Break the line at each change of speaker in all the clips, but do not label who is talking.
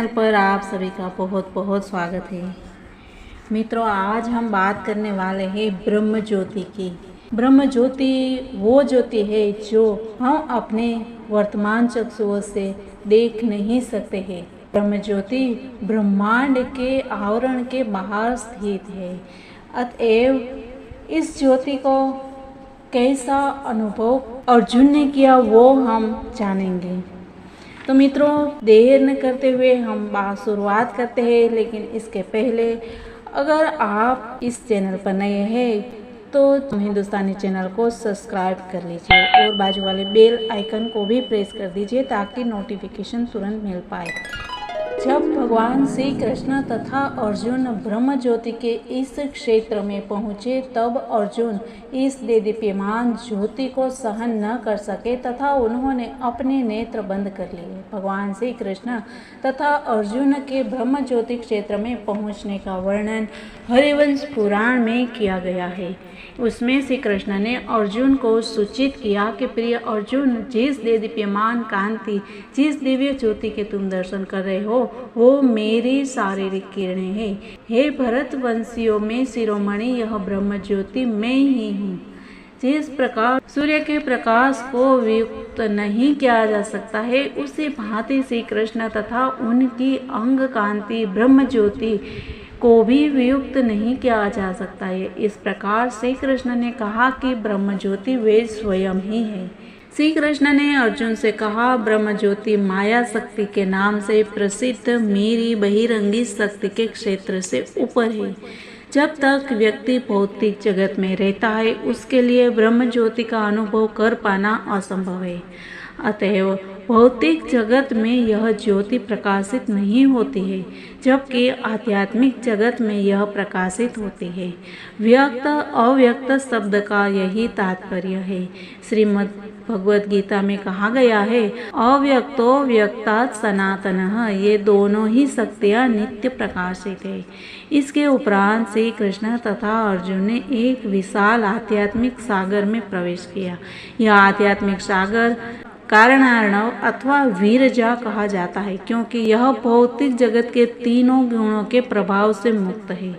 Channel पर आप सभी का बहुत बहुत स्वागत है। मित्रों, आज हम बात करने वाले हैं ब्रह्म ज्योति की। ब्रह्म ज्योति वो ज्योति है जो हम अपने वर्तमान चक्षुओं से देख नहीं सकते हैं। ब्रह्म ज्योति ब्रह्मांड के आवरण के बाहर स्थित है। अतएव इस ज्योति को कैसा अनुभव अर्जुन ने किया वो हम जानेंगे। तो मित्रों, देर न करते हुए हम शुरुआत करते हैं। लेकिन इसके पहले अगर आप इस चैनल पर नए हैं तो हिंदुस्तानी चैनल को सब्सक्राइब कर लीजिए और बाजू वाले बेल आइकन को भी प्रेस कर दीजिए ताकि नोटिफिकेशन तुरंत मिल पाए। जब भगवान श्री कृष्ण तथा अर्जुन ब्रह्म ज्योति के इस क्षेत्र में पहुँचे तब अर्जुन इस देदीप्यमान ज्योति को सहन न कर सके तथा उन्होंने अपने नेत्र बंद कर लिए। भगवान श्री कृष्ण तथा अर्जुन के ब्रह्म ज्योति क्षेत्र में पहुँचने का वर्णन हरिवंश पुराण में किया गया है। उसमें श्री कृष्ण ने अर्जुन को सूचित किया कि प्रिय अर्जुन, जिस देदीप्यमान कांति, जिस दिव्य ज्योति के तुम दर्शन कर रहे हो वो मेरी शारीरिक किरणें हैं। हे भरत वंशियों में शिरोमणि, यह ब्रह्म ज्योति मैं ही हूँ। जिस प्रकार सूर्य के प्रकाश को वियुक्त नहीं किया जा सकता है, उसी भांति श्री कृष्ण तथा उनकी अंग कांति ब्रह्म ज्योति को भी वियुक्त नहीं किया जा सकता है। इस प्रकार श्री कृष्ण ने कहा कि ब्रह्म ज्योति वे स्वयं ही है। श्री कृष्ण ने अर्जुन से कहा, ब्रह्म ज्योति माया शक्ति के नाम से प्रसिद्ध मेरी बहिरंगी शक्ति के क्षेत्र से ऊपर है। जब तक व्यक्ति भौतिक जगत में रहता है उसके लिए ब्रह्म ज्योति का अनुभव कर पाना असंभव है। अतएव भौतिक जगत में यह ज्योति प्रकाशित नहीं होती है, जबकि आध्यात्मिक जगत में यह प्रकाशित होती है। व्यक्त अव्यक्त शब्द का यही तात्पर्य है। श्रीमद् भगवद गीता में कहा गया है, अव्यक्तो व्यक्तात् सनातनः, ये दोनों ही शक्तियाँ नित्य प्रकाशित है। इसके उपरांत श्री कृष्ण तथा अर्जुन ने एक विशाल आध्यात्मिक सागर में प्रवेश किया। यह आध्यात्मिक सागर कारणार्णव अथवा वीरजा कहा जाता है, क्योंकि यह भौतिक जगत के तीनों गुणों के प्रभाव से मुक्त है।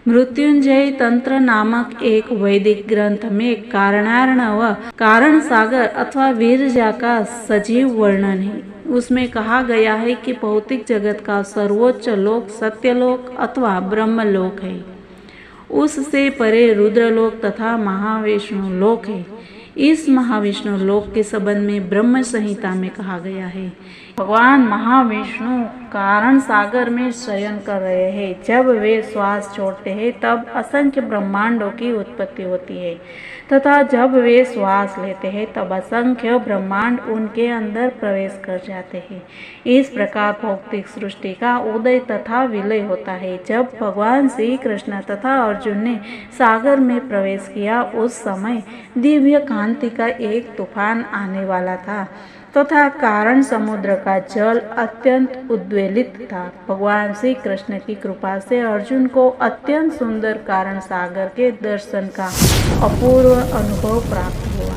मृत्युंजय तंत्र नामक एक वैदिक ग्रंथ में कारणार्णव, कारण सागर अथवा वीरजा का सजीव वर्णन है। उसमें कहा गया है कि भौतिक जगत का सर्वोच्च लोक सत्यलोक अथवा ब्रह्मलोक है। उससे परे रुद्रलोक तथा महाविष्णु लोक है। इस महाविष्णु लोक के संबंध में ब्रह्म संहिता में कहा गया है, भगवान महाविष्णु कारण सागर में शयन कर रहे हैं। जब वे श्वास छोड़ते हैं तब असंख्य ब्रह्मांडों की उत्पत्ति होती है तथा जब वे श्वास लेते हैं तब असंख्य ब्रह्मांड उनके अंदर प्रवेश कर जाते हैं। इस प्रकार भौतिक सृष्टि का उदय तथा विलय होता है। जब भगवान श्री कृष्ण तथा अर्जुन ने सागर में प्रवेश किया उस समय दिव्य कांति का एक तूफान आने वाला था तथा कारण समुद्र का जल अत्यंत उद्वेलित था। भगवान श्री कृष्ण की कृपा से अर्जुन को अत्यंत सुंदर कारण सागर के दर्शन का अपूर्व अनुभव प्राप्त हुआ।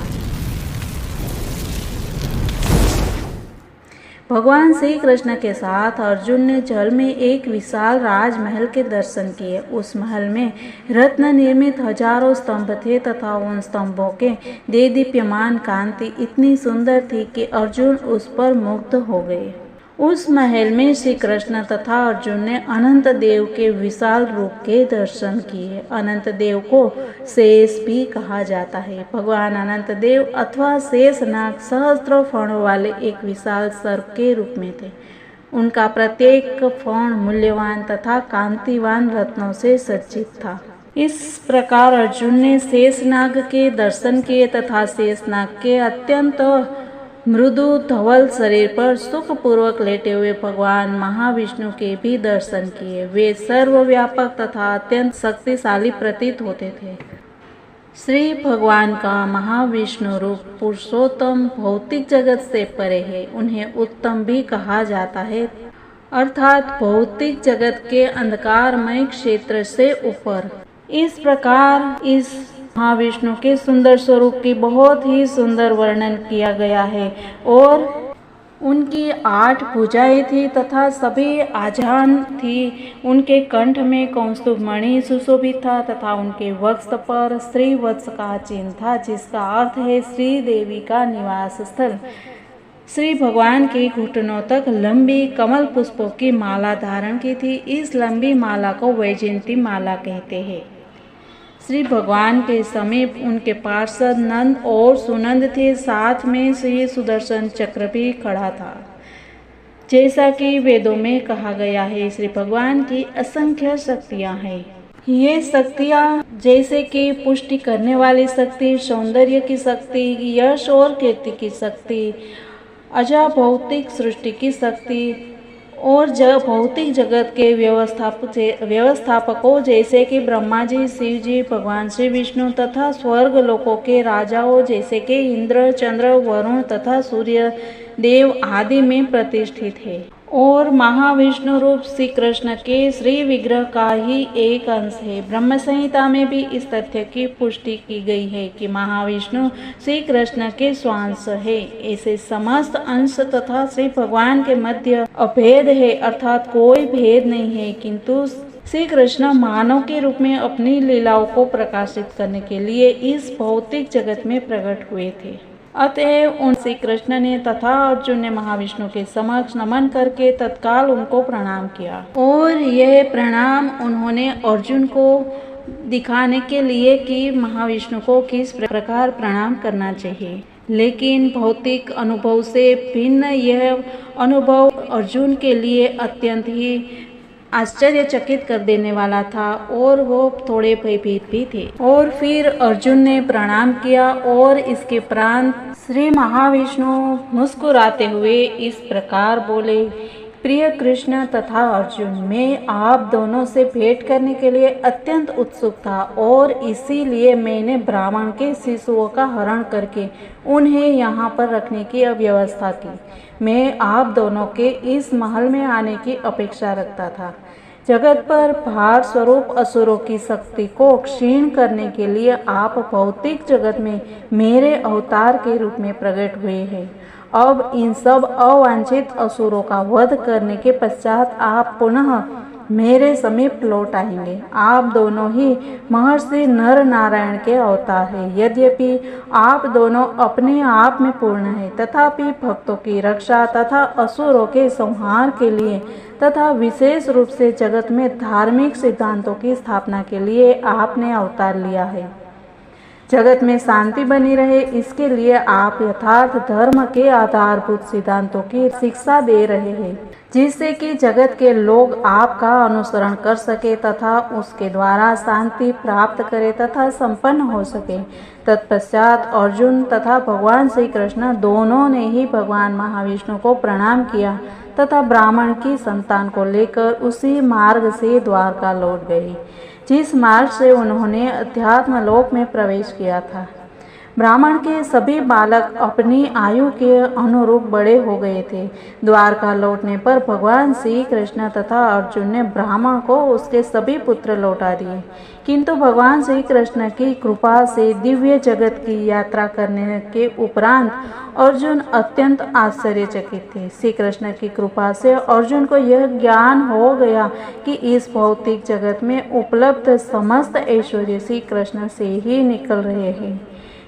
भगवान श्री कृष्ण के साथ अर्जुन ने जल में एक विशाल राजमहल के दर्शन किए। उस महल में रत्न निर्मित हजारों स्तंभ थे तथा उन स्तंभों के देदीप्यमान कांति इतनी सुंदर थी कि अर्जुन उस पर मुग्ध हो गए। उस महल में श्री कृष्ण तथा अर्जुन ने अनंत देव के विशाल रूप के दर्शन किए। अनंत देव को शेष भी कहा जाता है। भगवान अनंत देव अथवा शेषनाग सहस्त्रों फणों वाले एक विशाल सर्प के रूप में थे। उनका प्रत्येक फण मूल्यवान तथा कांतिवान रत्नों से सज्जित था। इस प्रकार अर्जुन ने शेषनाग के दर्शन किए तथा शेषनाग के अत्यंत मृदु धवल शरीर पर सुखपूर्वक लेटे हुए भगवान महाविष्णु के भी दर्शन किए। वे सर्वव्यापक तथा अत्यंत शक्तिशाली प्रतीत होते थे। श्री भगवान का महाविष्णु रूप पुरुषोत्तम भौतिक जगत से परे है। उन्हें उत्तम भी कहा जाता है, अर्थात भौतिक जगत के अंधकारमय क्षेत्र से ऊपर। इस प्रकार इस महाविष्णु के सुंदर स्वरूप की बहुत ही सुंदर वर्णन किया गया है और उनकी 8 भुजाएं थी तथा सभी आजान थी। उनके कंठ में कौस्तुभ मणि सुशोभित था तथा उनके वक्ष पर श्रीवत्स का चिन्ह था, जिसका अर्थ है श्री देवी का निवास स्थल। श्री भगवान के घुटनों तक लंबी कमल पुष्पों की माला धारण की थी। इस लंबी माला को वैजयंती माला कहते हैं। श्री भगवान के समीप उनके पार्षद नंद और सुनंद थे। साथ में श्री सुदर्शन चक्र भी खड़ा था। जैसा कि वेदों में कहा गया है, श्री भगवान की असंख्य शक्तियां हैं। ये शक्तियाँ जैसे कि पुष्टि करने वाली शक्ति, सौंदर्य की शक्ति, यश और कीर्ति की शक्ति, अजा भौतिक सृष्टि की शक्ति और भौतिक जगत के व्यवस्थापकों जैसे कि ब्रह्मा जी, शिव जी, भगवान श्री विष्णु तथा स्वर्ग लोकों के राजाओं जैसे कि इंद्र, चंद्र, वरुण तथा सूर्य देव आदि में प्रतिष्ठित है। और महाविष्णु रूप श्री कृष्ण के श्री विग्रह का ही एक अंश है। ब्रह्म संहिता में भी इस तथ्य की पुष्टि की गई है कि महाविष्णु श्री कृष्ण के स्वांश है। ऐसे समस्त अंश तथा श्री भगवान के मध्य अभेद है, अर्थात कोई भेद नहीं है, किंतु श्री कृष्ण मानव के रूप में अपनी लीलाओं को प्रकाशित करने के लिए इस भौतिक जगत में प्रकट हुए थे। अतएव उन श्री कृष्ण ने तथा अर्जुन ने महाविष्णु के समक्ष नमन करके तत्काल उनको प्रणाम किया। और यह प्रणाम उन्होंने अर्जुन को दिखाने के लिए कि महाविष्णु को किस प्रकार प्रणाम करना चाहिए। लेकिन भौतिक अनुभव से भिन्न यह अनुभव अर्जुन के लिए अत्यंत ही आश्चर्यचकित कर देने वाला था और वो थोड़े भयभीत भी थे। और फिर अर्जुन ने प्रणाम किया और इसके प्रांत श्री महाविष्णु मुस्कुराते हुए इस प्रकार बोले, प्रिय कृष्ण तथा अर्जुन, मैं आप दोनों से भेंट करने के लिए अत्यंत उत्सुक था और इसीलिए मैंने ब्राह्मण के शिशुओं का हरण करके उन्हें यहाँ पर रखने की व्यवस्था की। मैं आप दोनों के इस महल में आने की अपेक्षा रखता था। जगत पर भार स्वरूप असुरों की शक्ति को क्षीण करने के लिए आप भौतिक जगत में मेरे अवतार के रूप में प्रकट हुए हैं। अब इन सब अवांछित असुरों का वध करने के पश्चात आप पुनः मेरे समीप लौट आएंगे। आप दोनों ही महर्षि नर नारायण के अवतार हैं। यद्यपि आप दोनों अपने आप में पूर्ण हैं, तथापि भक्तों की रक्षा तथा असुरों के संहार के लिए तथा विशेष रूप से जगत में धार्मिक सिद्धांतों की स्थापना के लिए आपने अवतार लिया है। जगत में शांति बनी रहे, इसके लिए आप यथार्थ धर्म के आधारभूत सिद्धांतों की शिक्षा दे रहे हैं, जिससे कि जगत के लोग आपका अनुसरण कर सके तथा उसके द्वारा शांति प्राप्त करे तथा संपन्न हो सके। तत्पश्चात अर्जुन तथा भगवान श्री कृष्ण दोनों ने ही भगवान महाविष्णु को प्रणाम किया तथा ब्राह्मण की संतान को लेकर उसी मार्ग से द्वारका लौट गए, जिस मार्ग से उन्होंने अध्यात्म लोक में प्रवेश किया था। ब्राह्मण के सभी बालक अपनी आयु के अनुरूप बड़े हो गए थे। द्वारका लौटने पर भगवान श्री कृष्ण तथा अर्जुन ने ब्राह्मण को उसके सभी पुत्र लौटा दिए, किंतु भगवान श्री कृष्ण की कृपा से दिव्य जगत की यात्रा करने के उपरांत अर्जुन अत्यंत आश्चर्यचकित थे। श्री कृष्ण की कृपा से अर्जुन को यह ज्ञान हो गया कि इस भौतिक जगत में उपलब्ध समस्त ऐश्वर्य श्री कृष्ण से ही निकल रहे हैं।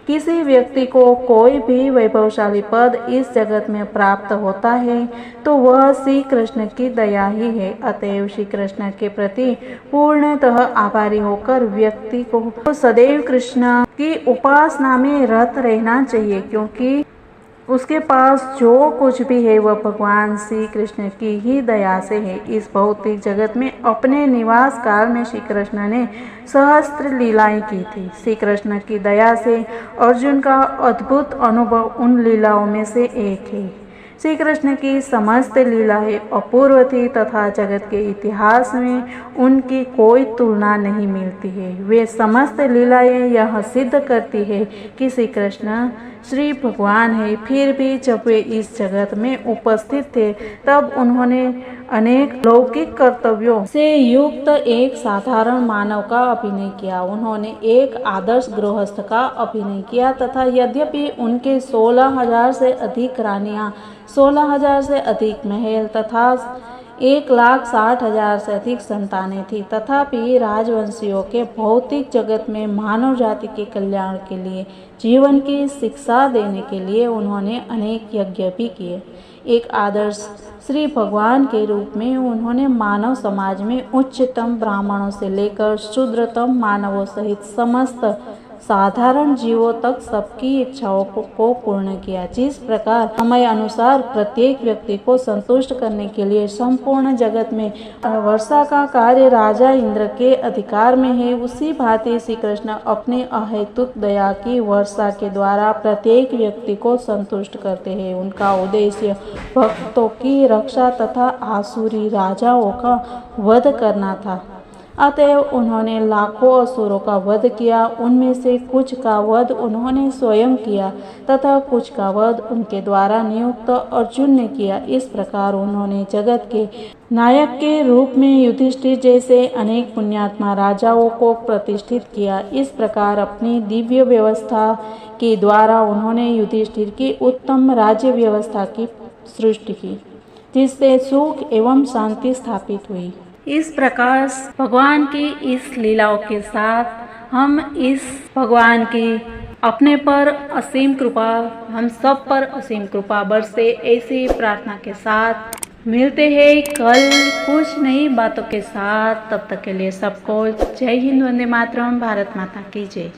किसी व्यक्ति को कोई भी वैभवशाली पद इस जगत में प्राप्त होता है तो वह श्री कृष्ण की दया ही है। अतएव श्री कृष्ण के प्रति पूर्णतः आभारी होकर व्यक्ति को सदैव कृष्ण की उपासना में रत रहना चाहिए, क्योंकि उसके पास जो कुछ भी है वह भगवान श्री कृष्ण की ही दया से है। इस भौतिक जगत में अपने निवास काल में श्री कृष्ण ने सहस्त्र लीलाएं की थी। श्री कृष्ण की दया से अर्जुन का अद्भुत अनुभव उन लीलाओं में से एक है। श्री कृष्ण की समस्त लीलाएं अपूर्व थी तथा जगत के इतिहास में उनकी कोई तुलना नहीं मिलती है। वे समस्त लीलाएं यह सिद्ध करती है कि श्री कृष्ण श्री भगवान है। फिर भी जब वे इस जगत में उपस्थित थे तब उन्होंने अनेक लौकिक कर्तव्यों से युक्त एक साधारण मानव का अभिनय किया। उन्होंने एक आदर्श गृहस्थ का अभिनय किया तथा यद्यपि उनके 16,000 से अधिक रानियां, 16,000 से अधिक महल तथा 1,60,000 से अधिक संतानें थीं, तथापि राजवंशियों के भौतिक जगत में मानव जाति के कल्याण के लिए, जीवन की शिक्षा देने के लिए उन्होंने अनेक यज्ञ भी किए। एक आदर्श श्री भगवान के रूप में उन्होंने मानव समाज में उच्चतम ब्राह्मणों से लेकर शूद्रतम मानवों सहित समस्त साधारण जीवों तक सबकी इच्छाओं को पूर्ण किया। जिस प्रकार समय अनुसार प्रत्येक व्यक्ति को संतुष्ट करने के लिए संपूर्ण जगत में वर्षा का कार्य राजा इंद्र के अधिकार में है, उसी भांति श्री कृष्ण अपनी अहेतुक दया की वर्षा के द्वारा प्रत्येक व्यक्ति को संतुष्ट करते हैं। उनका उद्देश्य भक्तों की रक्षा तथा आसुरी राजाओं का वध करना था। अतएव उन्होंने लाखों असुरों का वध किया। उनमें से कुछ का वध उन्होंने स्वयं किया तथा कुछ का वध उनके द्वारा नियुक्त अर्जुन ने किया। इस प्रकार उन्होंने जगत के नायक के रूप में युधिष्ठिर जैसे अनेक पुण्यात्मा राजाओं को प्रतिष्ठित किया। इस प्रकार अपनी दिव्य व्यवस्था के द्वारा उन्होंने युधिष्ठिर की उत्तम राज्य व्यवस्था की सृष्टि की, जिससे सुख एवं शांति स्थापित हुई। इस प्रकार भगवान की इस लीलाओं के साथ हम इस भगवान की अपने पर असीम कृपा, हम सब पर असीम कृपा बरसे, ऐसी प्रार्थना के साथ मिलते हैं कल कुछ नई बातों के साथ। तब तक के लिए सबको जय हिंद, वंदे मातरम, भारत माता की जय।